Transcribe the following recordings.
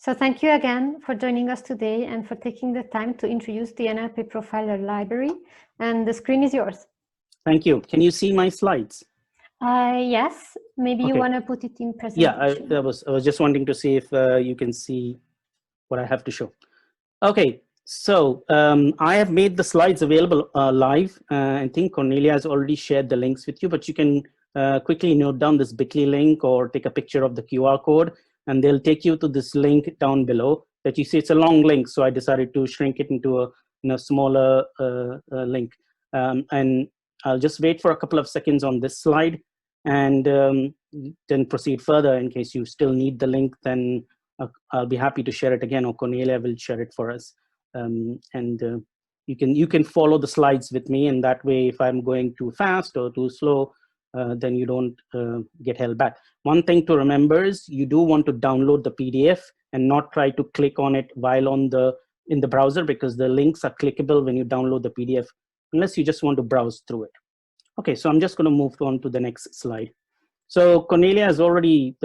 So thank you again for joining us today and for taking the time to introduce the NLP Profiler library. And the screen is yours. Thank you. Can you see my slides? Yes, maybe you want to put it in presentation. Yeah, I was just wanting to see if you can see what I have to show. Okay, so I have made the slides available live. I think Cornelia has already shared the links with you, but you can quickly note down this bit.ly link or take a picture of the QR code, and they'll take you to this link down below that you see. It's a long link, so I decided to shrink it into a smaller link. And I'll just wait for a couple of seconds on this slide and then proceed further. In case you still need the link, then I'll be happy to share it again, or Cornelia will share it for us. You can follow the slides with me, and that way, if I'm going too fast or too slow, then you don't get held back. One thing to remember is you do want to download the PDF and not try to click on it while in the browser, because the links are clickable when you download the PDF, unless you just want to browse through it. Okay, so I'm just going to move on to the next slide. So Cornelia has already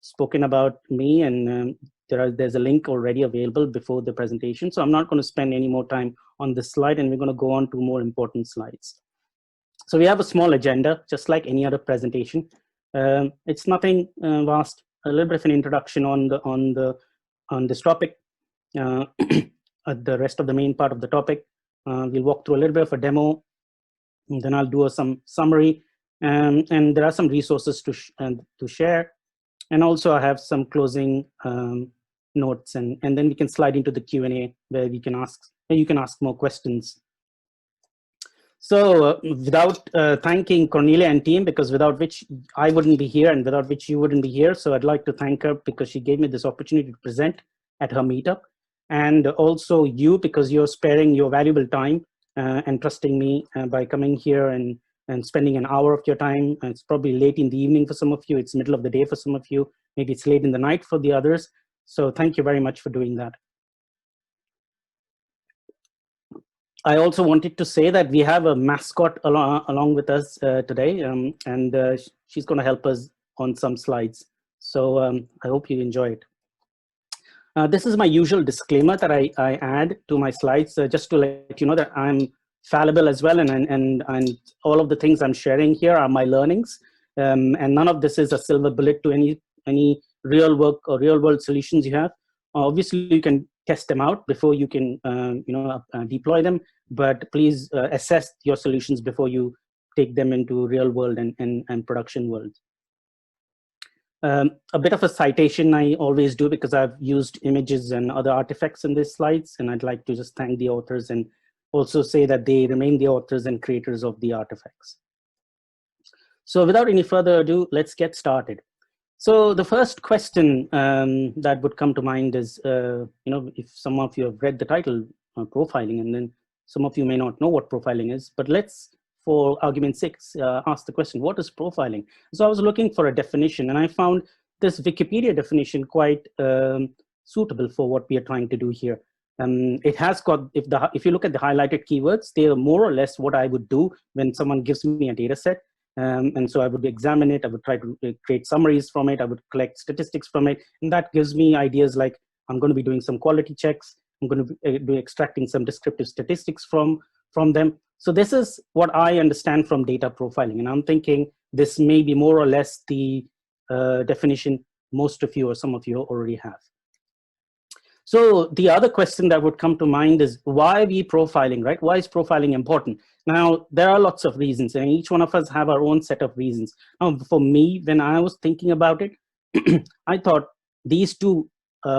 spoken about me, and there's a link already available before the presentation. So I'm not going to spend any more time on this slide, and we're going to go on to more important slides. So we have a small agenda, just like any other presentation. It's nothing vast. A little bit of an introduction on this topic. The rest of the main part of the topic, we'll walk through a little bit of a demo, and then I'll do some summary, and there are some resources to share, and also I have some closing notes, and then we can slide into the Q&A where you can ask more questions. So without thanking Cornelia and team, because without which I wouldn't be here and without which you wouldn't be here. So I'd like to thank her because she gave me this opportunity to present at her meetup, and also you, because you're sparing your valuable time and trusting me by coming here and spending an hour of your time. It's probably late in the evening for some of you. It's middle of the day for some of you. Maybe it's late in the night for the others. So thank you very much for doing that. I also wanted to say that we have a mascot along with us today, and she's going to help us on some slides. So I hope you enjoy it. This is my usual disclaimer that I add to my slides, just to let you know that I'm fallible as well, and all of the things I'm sharing here are my learnings, and none of this is a silver bullet to any real work or real world solutions you have. Obviously, you can test them out before you can deploy them, but please assess your solutions before you take them into real world and production world. A bit of a citation I always do, because I've used images and other artifacts in these slides, and I'd like to just thank the authors and also say that they remain the authors and creators of the artifacts. So without any further ado, let's get started. So the first question that would come to mind is, if some of you have read the title, profiling, and then some of you may not know what profiling is, but let's, for argument's sake, ask the question, what is profiling? So I was looking for a definition, and I found this Wikipedia definition quite suitable for what we are trying to do here. It has got, if you look at the highlighted keywords, they are more or less what I would do when someone gives me a data set. And so I would examine it, I would try to create summaries from it, I would collect statistics from it, and that gives me ideas like I'm going to be doing some quality checks, I'm going to be extracting some descriptive statistics from them. So this is what I understand from data profiling, and I'm thinking this may be more or less the definition most of you or some of you already have. So the other question that would come to mind is, why are we profiling, right? Why is profiling important? Now, there are lots of reasons, and each one of us have our own set of reasons. Now, for me, when I was thinking about it, I thought these two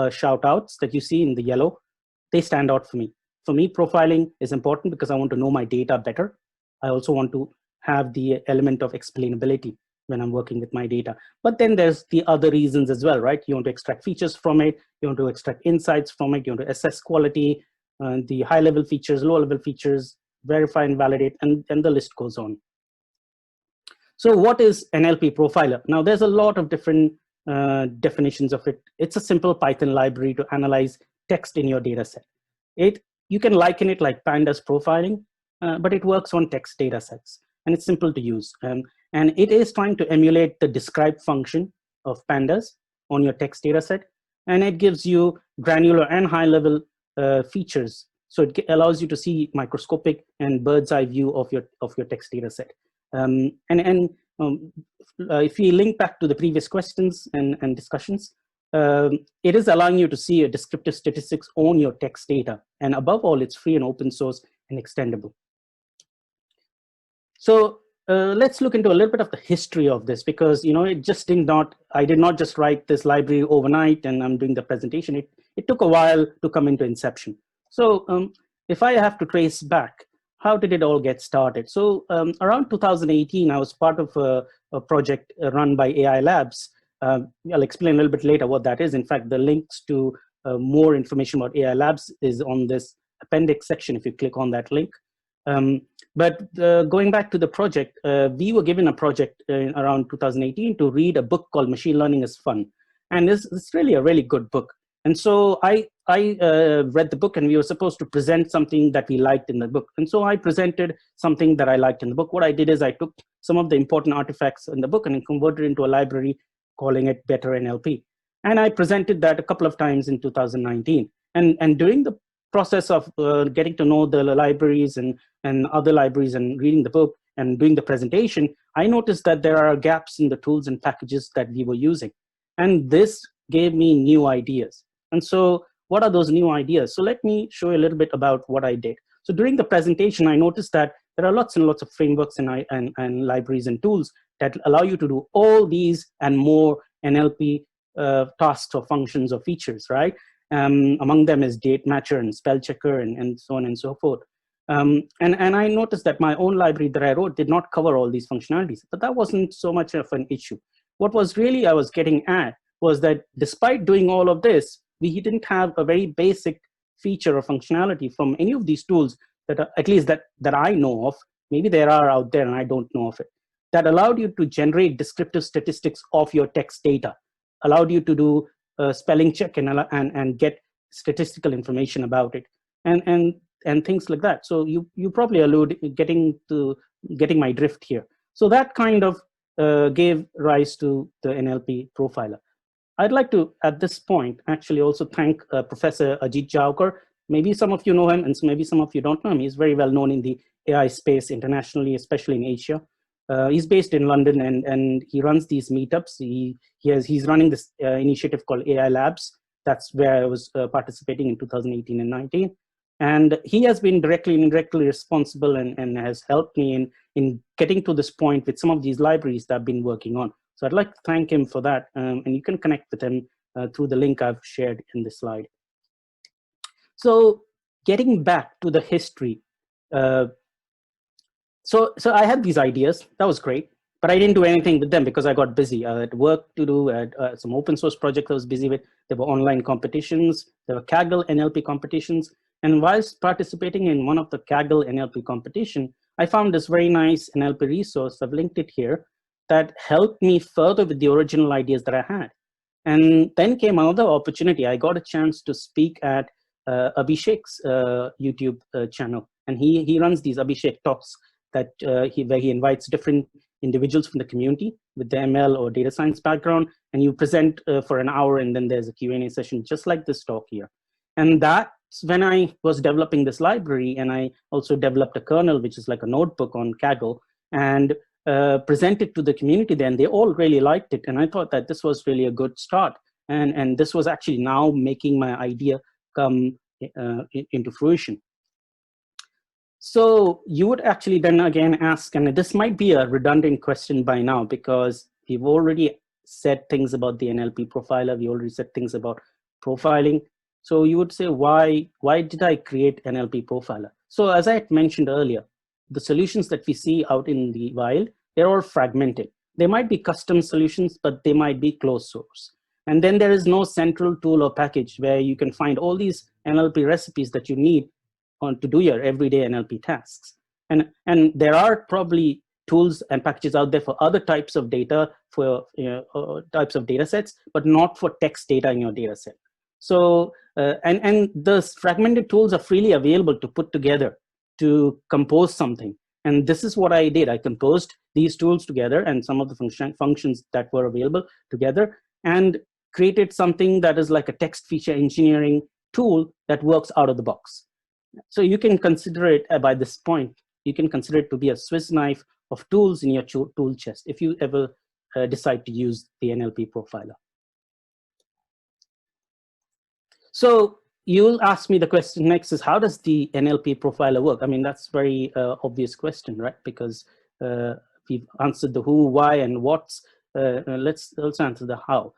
shout outs that you see in the yellow, they stand out for me. For me, profiling is important because I want to know my data better. I also want to have the element of explainability when I'm working with my data. But then there's the other reasons as well, right? You want to extract features from it, you want to extract insights from it, you want to assess quality, the high-level features, low-level features, verify and validate, and the list goes on. So what is NLP Profiler? Now, there's a lot of different definitions of it. It's a simple Python library to analyze text in your data set. You can liken it like Pandas Profiling, but it works on text data sets, and it's simple to use. And it is trying to emulate the describe function of Pandas on your text data set. and it gives you granular and high-level features. So it allows you to see microscopic and bird's eye view of your text data set. If we link back to the previous questions and discussions, it is allowing you to see a descriptive statistics on your text data. And above all, it's free and open source and extendable. So let's look into a little bit of the history of this, because I did not just write this library overnight and I'm doing the presentation. It took a while to come into inception. So if I have to trace back, how did it all get started? So around 2018, I was part of a project run by AI Labs. I'll explain a little bit later what that is. In fact, the links to more information about AI Labs is on this appendix section if you click on that link. But going back to the project, we were given a project around 2018 to read a book called Machine Learning is Fun. And it's really a really good book. And so I read the book, and we were supposed to present something that we liked in the book. And so I presented something that I liked in the book. What I did is I took some of the important artifacts in the book and I converted it into a library, calling it Better NLP. And I presented that a couple of times in 2019. And during the process of getting to know the libraries and other libraries and reading the book and doing the presentation, I noticed that there are gaps in the tools and packages that we were using. And this gave me new ideas. And so what are those new ideas? So let me show you a little bit about what I did. So during the presentation, I noticed that there are lots and lots of frameworks and libraries and tools that allow you to do all these and more NLP tasks or functions or features, right? Among them is date matcher and spell checker and so on and so forth. And I noticed that my own library that I wrote did not cover all these functionalities, but that wasn't so much of an issue. What was really I was getting at was that despite doing all of this, we didn't have a very basic feature or functionality from any of these tools that are, at least that I know of. Maybe there are out there and I don't know of it, that allowed you to generate descriptive statistics of your text data, allowed you to do a spelling check and get statistical information about it and things like that. So you probably allude getting my drift here. So that kind of gave rise to the NLP Profiler. I'd like to, at this point, actually also thank Professor Ajit Javkar. Maybe some of you know him, and maybe some of you don't know him. He's very well known in the AI space internationally, especially in Asia. He's based in London, and he runs these meetups. He's running this initiative called AI Labs. That's where I was participating in 2018 and 19. And he has been directly and indirectly responsible and has helped me in getting to this point with some of these libraries that I've been working on. So I'd like to thank him for that. And you can connect with him through the link I've shared in this slide. So getting back to the history. So I had these ideas. That was great. But I didn't do anything with them because I got busy. I had work to do, I had some open source projects I was busy with. There were online competitions. There were Kaggle NLP competitions. And whilst participating in one of the Kaggle NLP competition, I found this very nice NLP resource. I've linked it here, that helped me further with the original ideas that I had. And then came another opportunity. I got a chance to speak at Abhishek's YouTube channel. And he runs these Abhishek talks that where he invites different individuals from the community with the ML or data science background, and you present for an hour, and then there's a Q&A session just like this talk here. And that's when I was developing this library, and I also developed a kernel, which is like a notebook on Kaggle, and presented to the community then. They all really liked it, and I thought that this was really a good start. And this was actually now making my idea come into fruition. So you would actually then again ask, and this might be a redundant question by now because we've already said things about the NLP profiler, we already said things about profiling. So you would say, why did I create NLP profiler? So as I had mentioned earlier, the solutions that we see out in the wild, they're all fragmented. They might be custom solutions, but they might be closed source. And then there is no central tool or package where you can find all these NLP recipes that you need to do your everyday NLP tasks. And there are probably tools and packages out there for other types of data, for types of data sets, but not for text data in your data set. So, and the fragmented tools are freely available to put together to compose something. And this is what I did. I composed these tools together and some of the functions that were available together and created something that is like a text feature engineering tool that works out of the box. So you can consider it, by this point, you can consider it to be a Swiss knife of tools in your tool chest if you ever decide to use the NLP Profiler. So you'll ask me the question next is, how does the NLP Profiler work? I mean, that's very obvious question, right? Because we've answered the who, why, and what's. Let's answer the how.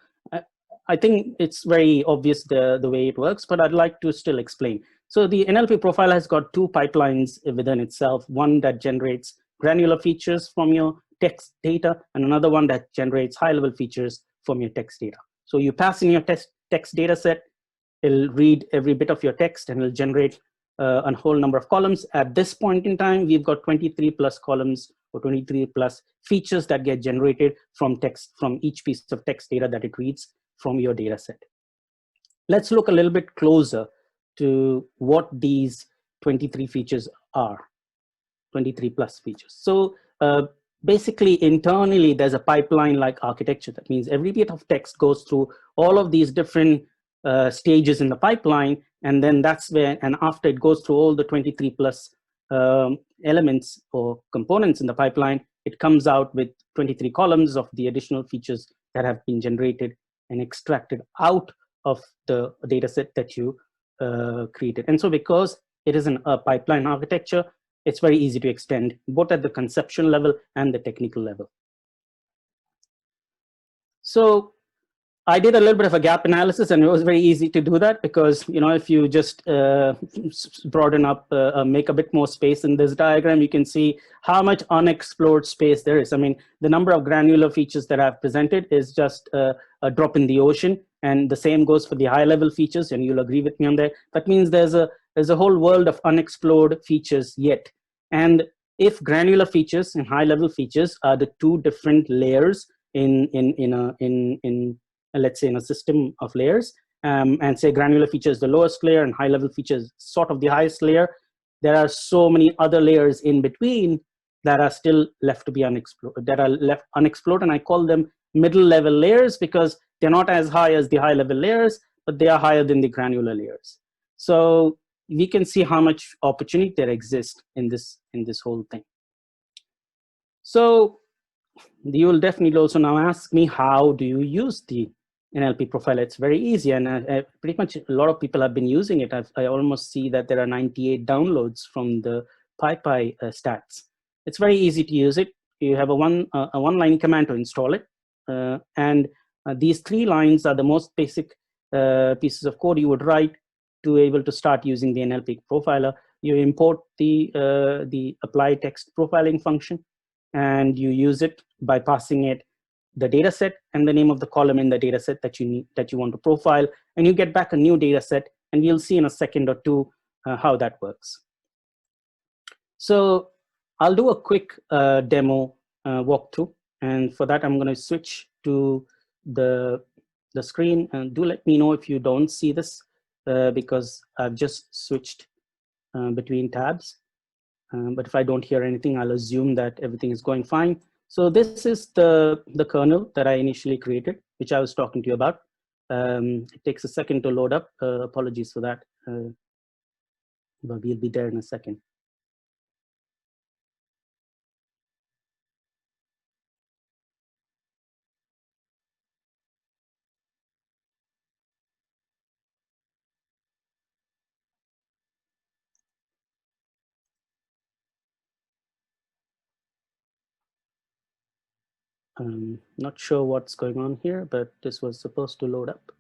I think it's very obvious the way it works, but I'd like to still explain. So the NLP Profiler has got two pipelines within itself, one that generates granular features from your text data, and another one that generates high-level features from your text data. So you pass in your text data set, it'll read every bit of your text, and it'll generate a whole number of columns. At this point in time, we've got 23 plus columns or 23 plus features that get generated from text, from each piece of text data that it reads from your data set. Let's look a little bit closer to what these 23 features are, 23 plus features. So basically, internally, there's a pipeline-like architecture. That means every bit of text goes through all of these different stages in the pipeline, and then that's where, and after it goes through all the 23 plus elements or components in the pipeline, it comes out with 23 columns of the additional features that have been generated and extracted out of the data set that you created. And so because it is a pipeline architecture, it's very easy to extend both at the conceptual level and the technical level. So I did a little bit of a gap analysis, and it was very easy to do that because, you know, if you just broaden up, make a bit more space in this diagram, you can see how much unexplored space there is. I mean, the number of granular features that I've presented is just a drop in the ocean, and the same goes for the high-level features, and you'll agree with me on that. That means there's a whole world of unexplored features yet. And if granular features and high-level features are the two different layers let's say in a system of layers, and say granular feature is the lowest layer and high level features sort of the highest layer, there are so many other layers in between that are still left to be unexplored, and I call them middle level layers because they're not as high as the high level layers, but they are higher than the granular layers. So we can see how much opportunity there exists in this whole thing. So you will definitely also now ask me, how do you use the NLP Profiler? It's very easy, and pretty much a lot of people have been using it. I almost see that there are 98 downloads from the PyPy stats. It's very easy to use it. You have a one-line command to install it, and these 3 lines are the most basic pieces of code you would write to be able to start using the NLP Profiler. You import the apply text profiling function, and you use it by passing it the data set and the name of the column in the data set that you want to profile, and you get back a new data set, and we'll see in a second or two how that works. So I'll do a quick demo walkthrough, and for that I'm going to switch to the screen, and do let me know if you don't see this because I've just switched between tabs. But if I don't hear anything, I'll assume that everything is going fine. So this is the kernel that I initially created, which I was talking to you about. It takes a second to load up. Apologies for that, but we'll be there in a second. Not sure what's going on here, but this was supposed to load up.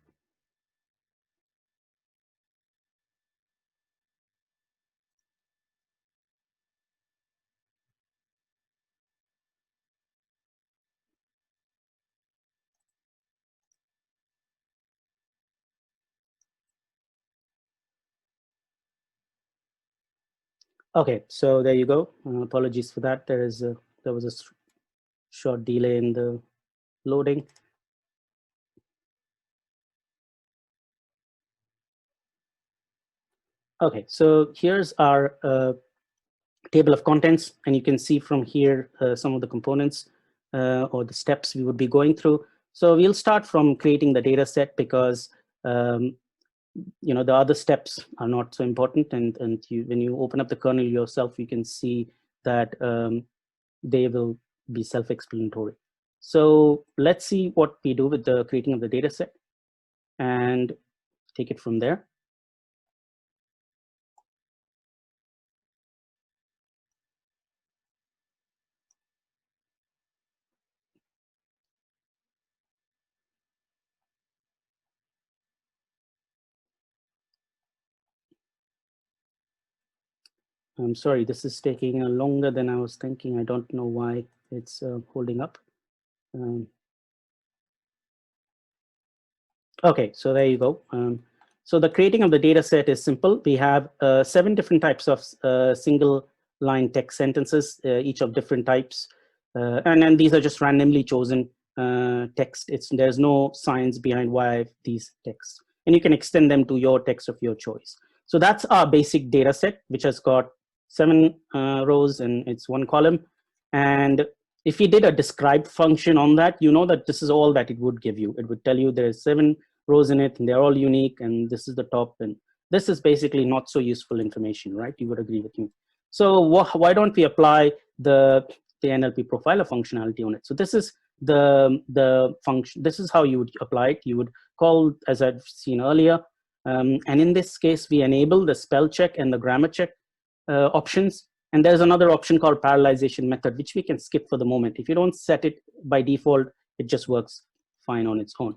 Okay, so there you go. Apologies for that. There was a short delay in the loading. Okay, so here's our table of contents, and you can see from here some of the components or the steps we would be going through. So we'll start from creating the data set because the other steps are not so important, and when you open up the kernel yourself, you can see that they will be self-explanatory. So let's see what we do with the creating of the data set and take it from there. I'm sorry, this is taking longer than I was thinking. I don't know why it's holding up. Okay, so there you go. So the creating of the data set is simple. We have 7 different types of single line text sentences, each of different types. And then these are just randomly chosen text. There's no science behind why I have these texts. And you can extend them to your text of your choice. So that's our basic data set, which has got 7 rows and it's 1 column. And if you did a describe function on that, you know that this is all that it would give you. It would tell you there's 7 rows in it and they're all unique and this is the top, and this is basically not so useful information, right? You would agree with me. So why don't we apply the NLP profiler functionality on it? So this is the function. This is how you would apply it. You would call, as I've seen earlier, and in this case we enable the spell check and the grammar check options. And there's another option called parallelization method, which we can skip for the moment. If you don't set it by default, it just works fine on its own.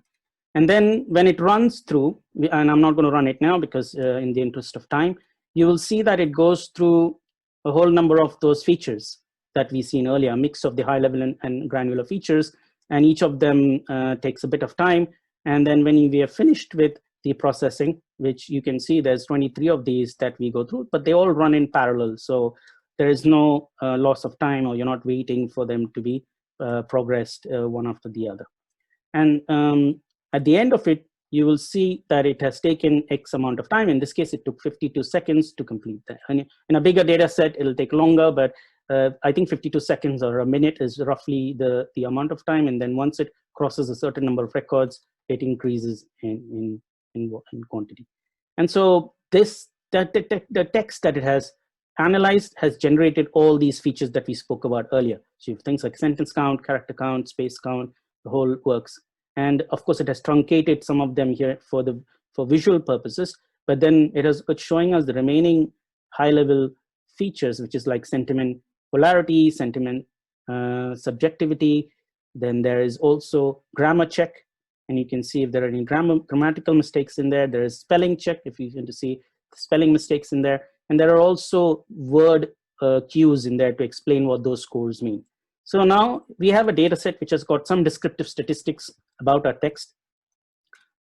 And then when it runs through, and I'm not going to run it now because in the interest of time, you will see that it goes through a whole number of those features that we've seen earlier, a mix of the high level and granular features, and each of them takes a bit of time. And then when we are finished with the processing, which you can see there's 23 of these that we go through, but they all run in parallel. So there is no loss of time, or you're not waiting for them to be progressed one after the other. And at the end of it, you will see that it has taken X amount of time. In this case, it took 52 seconds to complete that. And in a bigger data set, it'll take longer, but I think 52 seconds or a minute is roughly the amount of time. And then once it crosses a certain number of records, it increases in quantity. And so the text that it has analyzed has generated all these features that we spoke about earlier. So you have things like sentence count, character count, space count, the whole works. And of course, it has truncated some of them here for visual purposes, but then it's showing us the remaining high-level features, which is like sentiment polarity, sentiment subjectivity. Then there is also grammar check, and you can see if there are any grammatical mistakes in there. There is spelling check, if you want to see spelling mistakes in there. And there are also word cues in there to explain what those scores mean. So now we have a data set which has got some descriptive statistics about our text.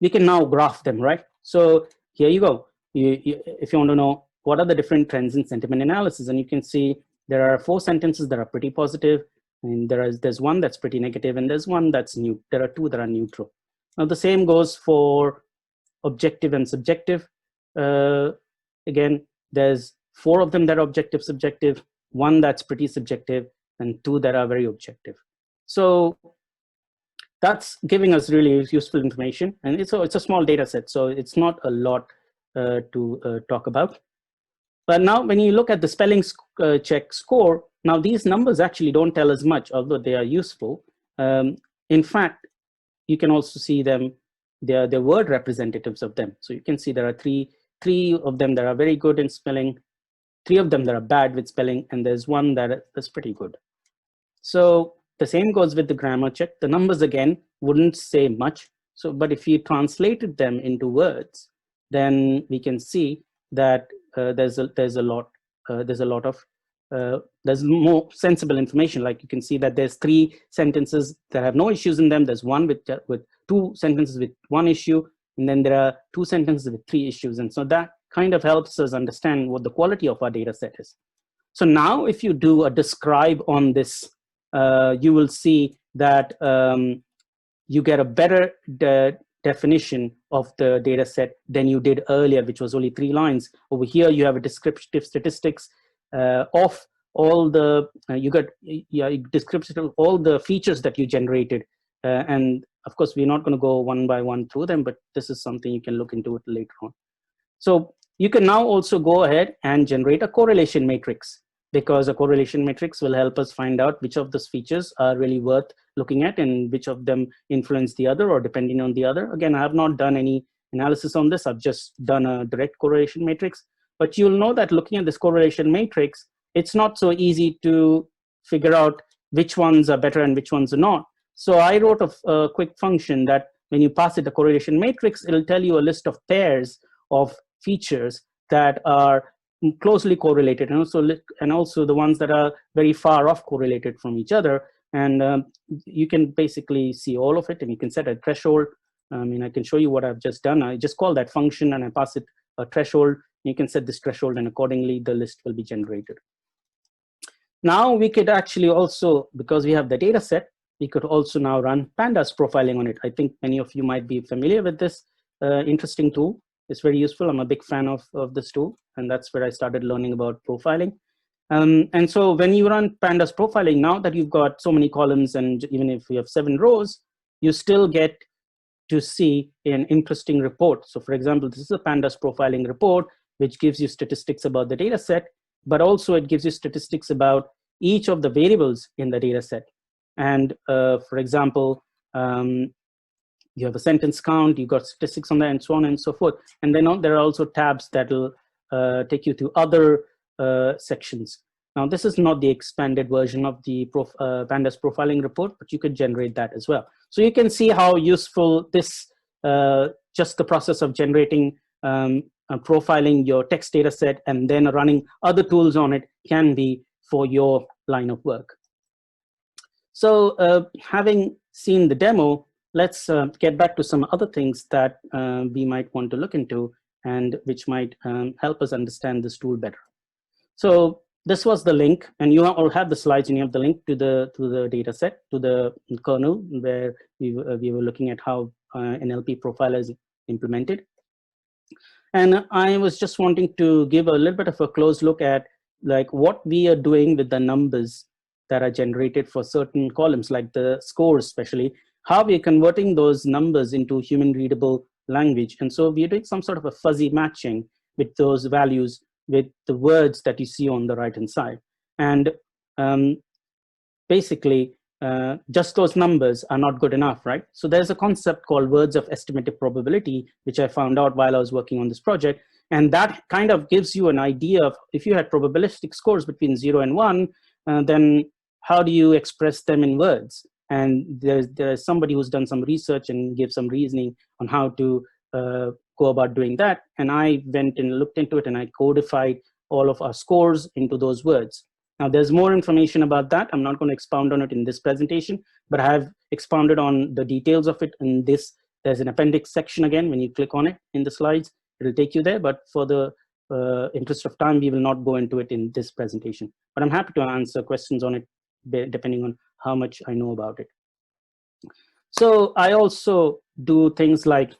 We can now graph them, right? So here you go. If you want to know what are the different trends in sentiment analysis, and you can see there are 4 sentences that are pretty positive, and there's 1 that's pretty negative, and there's 1 that's new. There are 2 that are neutral. Now the same goes for objective and subjective. Again, there's 4 of them that are objective, subjective, 1 that's pretty subjective, and 2 that are very objective. So that's giving us really useful information, and it's a small data set, so it's not a lot to talk about. But now when you look at the spelling check score, now these numbers actually don't tell us much, although they are useful. In fact, you can also see them, they're word representatives of them. So you can see there are three of them that are very good in spelling, 3 of them that are bad with spelling, and there's 1 that is pretty good. So the same goes with the grammar check. The numbers again wouldn't say much. So, but if you translated them into words, then we can see that there's more sensible information. Like you can see that there's 3 sentences that have no issues in them. There's 1 with 2 sentences with 1 issue, and then there are 2 sentences with 3 issues. And so that kind of helps us understand what the quality of our data set is. So now if you do a describe on this, you will see that you get a better definition of the data set than you did earlier, which was only 3 lines. Over here, you have a descriptive statistics of all the, you got descriptive of all the features that you generated. And Of course, we're not going to go one by one through them, but this is something you can look into it later on. So you can now also go ahead and generate a correlation matrix, because a correlation matrix will help us find out which of those features are really worth looking at and which of them influence the other or depending on the other. Again, I have not done any analysis on this. I've just done a direct correlation matrix. But you'll know that looking at this correlation matrix, it's not so easy to figure out which ones are better and which ones are not. So I wrote a quick function that when you pass it a correlation matrix, it'll tell you a list of pairs of features that are closely correlated, and also the ones that are very far off correlated from each other. And you can basically see all of it, and you can set a threshold. I mean, I can show you what I've just done. I just call that function and I pass it a threshold. You can set this threshold, and accordingly the list will be generated. Now we could actually also, because we have the data set, we could also now run pandas profiling on it. I think many of you might be familiar with this interesting tool. It's very useful. I'm a big fan of this tool, and that's where I started learning about profiling. And so when you run pandas profiling, now that you've got so many columns, and even if you have 7 rows, you still get to see an interesting report. So for example, this is a pandas profiling report, which gives you statistics about the data set, but also it gives you statistics about each of the variables in the data set. And for example, you have a sentence count, you got statistics on that, and so on and so forth. And then there are also tabs that will take you to other sections. Now, this is not the expanded version of the pandas profiling report, but you could generate that as well. So you can see how useful this, just the process of generating, profiling your text data set and then running other tools on it can be for your line of work. So having seen the demo, let's get back to some other things that we might want to look into and which might help us understand this tool better. So this was the link, and you all have the slides, and you have the link to the data set, to the kernel, where we were looking at how NLP Profiler is implemented. And I was just wanting to give a little bit of a close look at like what we are doing with the numbers that are generated for certain columns, like the scores especially, how we are converting those numbers into human readable language. And so we are doing some sort of a fuzzy matching with those values with the words that you see on the right hand side. And basically, just those numbers are not good enough, right? So there's a concept called words of estimated probability, which I found out while I was working on this project. And that kind of gives you an idea of, if you had probabilistic scores between 0 and 1, then how do you express them in words? And there's somebody who's done some research and give some reasoning on how to go about doing that. And I went and looked into it, and I codified all of our scores into those words. Now, there's more information about that. I'm not going to expound on it in this presentation, but I have expounded on the details of it in this. There's an appendix section again. When you click on it in the slides, it'll take you there. But for the interest of time, we will not go into it in this presentation. But I'm happy to answer questions on it, depending on how much I know about it. So I also do things like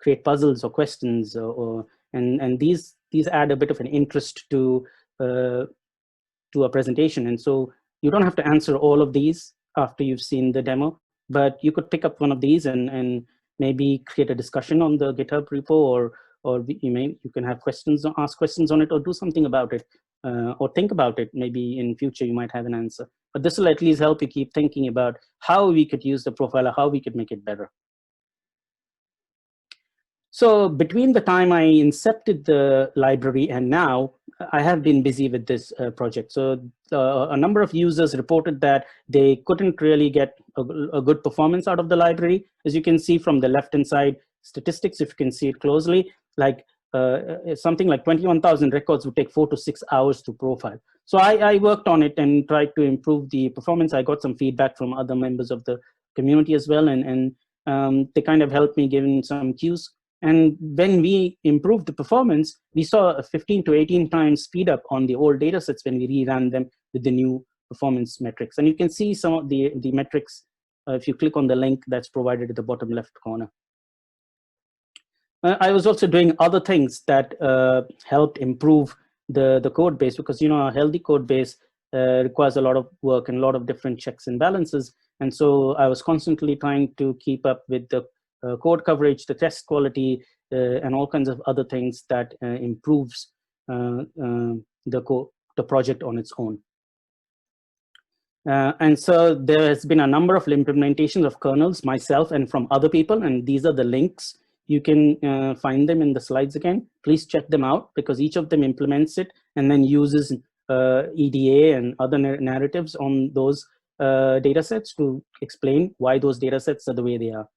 create puzzles or questions, and these add a bit of an interest to a presentation. And so you don't have to answer all of these after you've seen the demo, but you could pick up one of these and maybe create a discussion on the GitHub repo, or you can have questions, ask questions on it, or do something about it, or think about it. Maybe in future you might have an answer. But this will at least help you keep thinking about how we could use the profiler, how we could make it better. So between the time I incepted the library and now, I have been busy with this project. So a number of users reported that they couldn't really get a good performance out of the library. As you can see from the left-hand side statistics, if you can see it closely, like something like 21,000 records would take 4 to 6 hours to profile. So I worked on it and tried to improve the performance. I got some feedback from other members of the community as well, and they kind of helped me giving some cues. And when we improved the performance, we saw a 15 to 18 times speed up on the old data sets when we reran them with the new performance metrics. And you can see some of the metrics if you click on the link that's provided at the bottom left corner. I was also doing other things that helped improve the code base, because a healthy code base requires a lot of work and a lot of different checks and balances. And so I was constantly trying to keep up with the code coverage, the test quality, and all kinds of other things that improves the project on its own. And so there has been a number of implementations of kernels myself and from other people, and these are the links. You can find them in the slides again. Please check them out, because each of them implements it and then uses EDA and other narratives on those data sets to explain why those data sets are the way they are.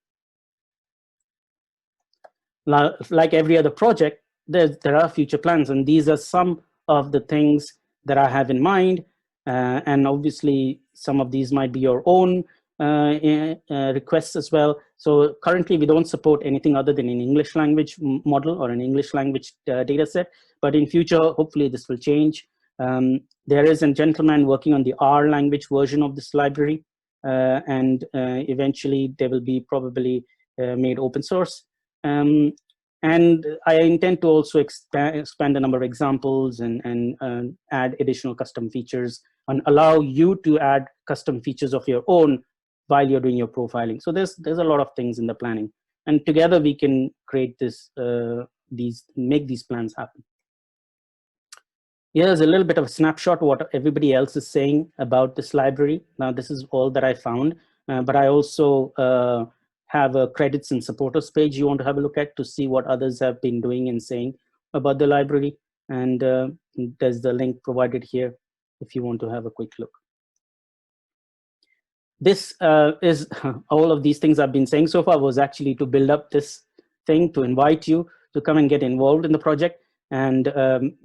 Like every other project, there are future plans, and these are some of the things that I have in mind. And obviously, some of these might be your own requests as well. So currently, we don't support anything other than an English language model or an English language data set. But in future, hopefully, this will change. There is a gentleman working on the R language version of this library. And eventually, they will be probably made open source. And I intend to also expand the number of examples and add additional custom features and allow you to add custom features of your own while you're doing your profiling. So there's a lot of things in the planning, and together we can create this, make these plans happen. Here's a little bit of a snapshot of what everybody else is saying about this library. Now, this is all that I found, but I also have a credits and supporters page you want to have a look at to see what others have been doing and saying about the library. And there's the link provided here if you want to have a quick look. This is all of these things I've been saying so far was actually to build up this thing, to invite you to come and get involved in the project and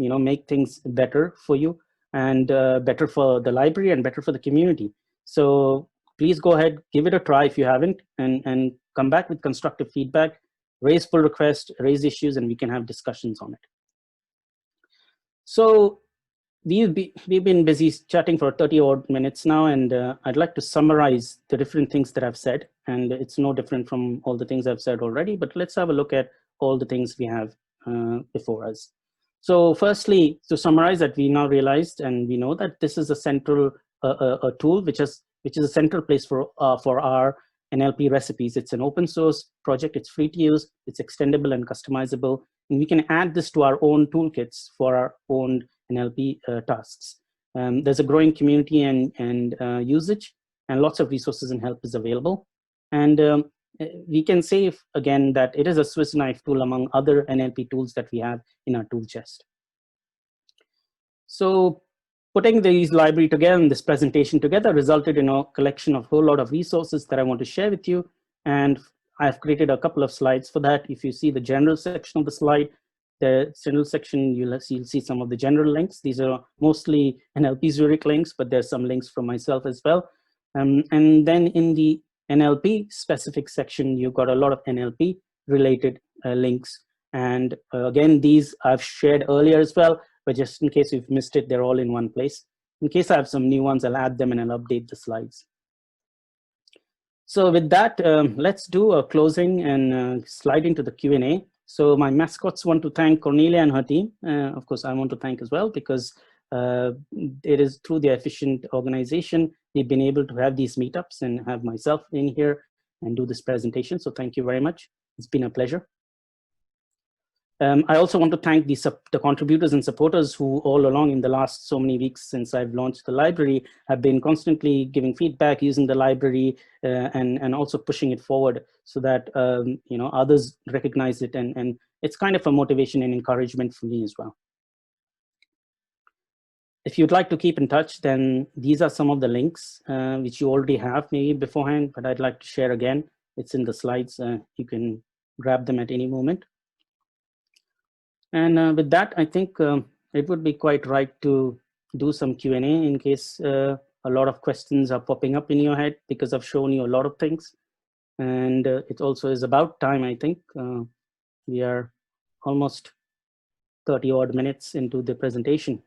make things better for you and better for the library and better for the community. So please go ahead, give it a try if you haven't, and come back with constructive feedback, raise pull requests, raise issues, and we can have discussions on it. So we've been busy chatting for 30 odd minutes now, and I'd like to summarize the different things that I've said. And it's no different from all the things I've said already, but let's have a look at all the things we have before us. So firstly, to summarize, that we now realized and we know that this is a central a tool which is a central place for our NLP recipes. It's an open source project. It's free to use. It's extendable and customizable. And we can add this to our own toolkits for our own NLP tasks. There's a growing community and usage, and lots of resources and help is available. And we can say again that it is a Swiss knife tool among other NLP tools that we have in our tool chest. So putting these library together and this presentation together resulted in a collection of a whole lot of resources that I want to share with you. And I've created a couple of slides for that. If you see the general section of the slide, the general section, you'll see some of the general links. These are mostly NLP Zurich links, but there's some links from myself as well. And then in the NLP specific section, you've got a lot of NLP related links. And again, these I've shared earlier as well, but just in case you've missed it, they're all in one place. In case I have some new ones, I'll add them and I'll update the slides. So with that, let's do a closing and slide into the Q&A. So my mascots want to thank Cornelia and her team. Of course, I want to thank as well, because it is through their efficient organization, they've been able to have these meetups and have myself in here and do this presentation. So thank you very much. It's been a pleasure. I also want to thank the contributors and supporters who all along in the last so many weeks since I've launched the library have been constantly giving feedback, using the library, and also pushing it forward so that others recognize it, and it's kind of a motivation and encouragement for me as well. If you'd like to keep in touch, then these are some of the links which you already have maybe beforehand, but I'd like to share again. It's in the slides. You can grab them at any moment. And with that, I think it would be quite right to do some Q&A in case a lot of questions are popping up in your head, because I've shown you a lot of things. And it also is about time, I think. We are almost 30 odd minutes into the presentation.